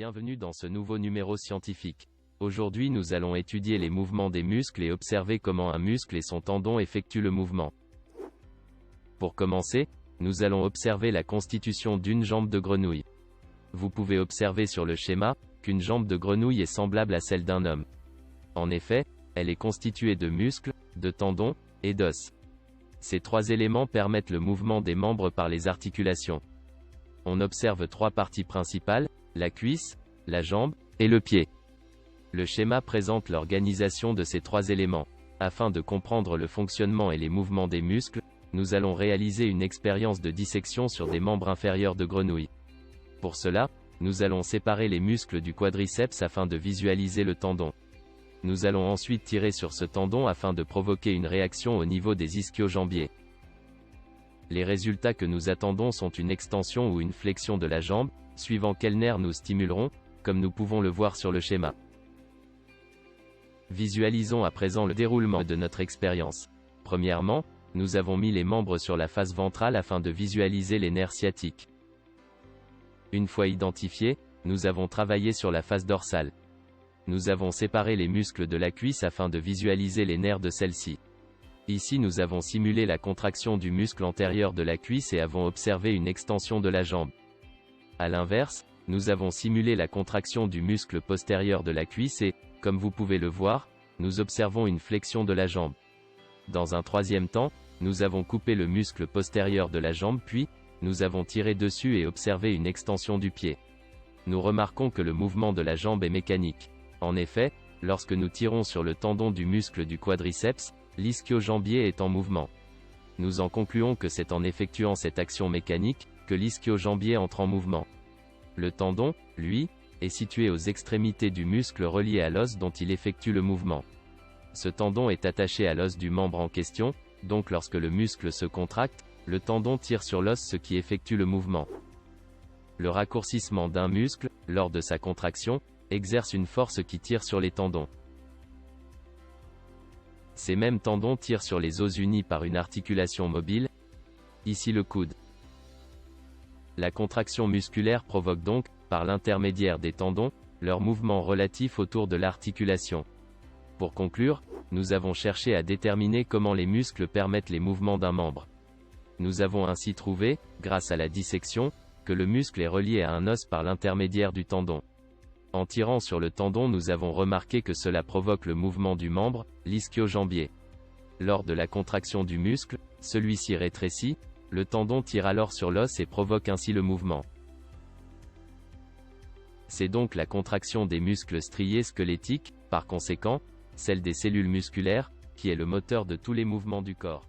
Bienvenue dans ce nouveau numéro scientifique. Aujourd'hui nous allons étudier les mouvements des muscles et observer comment un muscle et son tendon effectuent le mouvement. Pour commencer, nous allons observer la constitution d'une jambe de grenouille. Vous pouvez observer sur le schéma qu'une jambe de grenouille est semblable à celle d'un homme. En effet, elle est constituée de muscles, de tendons et d'os. Ces trois éléments permettent le mouvement des membres par les articulations. On observe trois parties principales, la cuisse, la jambe et le pied. Le schéma présente l'organisation de ces trois éléments. Afin de comprendre le fonctionnement et les mouvements des muscles, nous allons réaliser une expérience de dissection sur des membres inférieurs de grenouille. Pour cela, nous allons séparer les muscles du quadriceps afin de visualiser le tendon. Nous allons ensuite tirer sur ce tendon afin de provoquer une réaction au niveau des ischio-jambiers. Les résultats que nous attendons sont une extension ou une flexion de la jambe, suivant quel nerf nous stimulerons, comme nous pouvons le voir sur le schéma. Visualisons à présent le déroulement de notre expérience. Premièrement, nous avons mis les membres sur la face ventrale afin de visualiser les nerfs sciatiques. Une fois identifiés, nous avons travaillé sur la face dorsale. Nous avons séparé les muscles de la cuisse afin de visualiser les nerfs de celle-ci. Ici nous avons simulé la contraction du muscle antérieur de la cuisse et avons observé une extension de la jambe. A l'inverse, nous avons simulé la contraction du muscle postérieur de la cuisse et, comme vous pouvez le voir, nous observons une flexion de la jambe. Dans un troisième temps, nous avons coupé le muscle postérieur de la jambe puis, nous avons tiré dessus et observé une extension du pied. Nous remarquons que le mouvement de la jambe est mécanique. En effet, lorsque nous tirons sur le tendon du muscle du quadriceps, l'ischio-jambier est en mouvement. Nous en concluons que c'est en effectuant cette action mécanique, que l'ischio-jambier entre en mouvement. Le tendon, lui, est situé aux extrémités du muscle relié à l'os dont il effectue le mouvement. Ce tendon est attaché à l'os du membre en question, donc lorsque le muscle se contracte, le tendon tire sur l'os ce qui effectue le mouvement. Le raccourcissement d'un muscle, lors de sa contraction, exerce une force qui tire sur les tendons. Ces mêmes tendons tirent sur les os unis par une articulation mobile, ici le coude. La contraction musculaire provoque donc, par l'intermédiaire des tendons, leur mouvement relatif autour de l'articulation. Pour conclure, nous avons cherché à déterminer comment les muscles permettent les mouvements d'un membre. Nous avons ainsi trouvé, grâce à la dissection, que le muscle est relié à un os par l'intermédiaire du tendon. En tirant sur le tendon nous avons remarqué que cela provoque le mouvement du membre, l'ischio-jambier. Lors de la contraction du muscle, celui-ci rétrécit, le tendon tire alors sur l'os et provoque ainsi le mouvement. C'est donc la contraction des muscles striés squelettiques, par conséquent, celle des cellules musculaires, qui est le moteur de tous les mouvements du corps.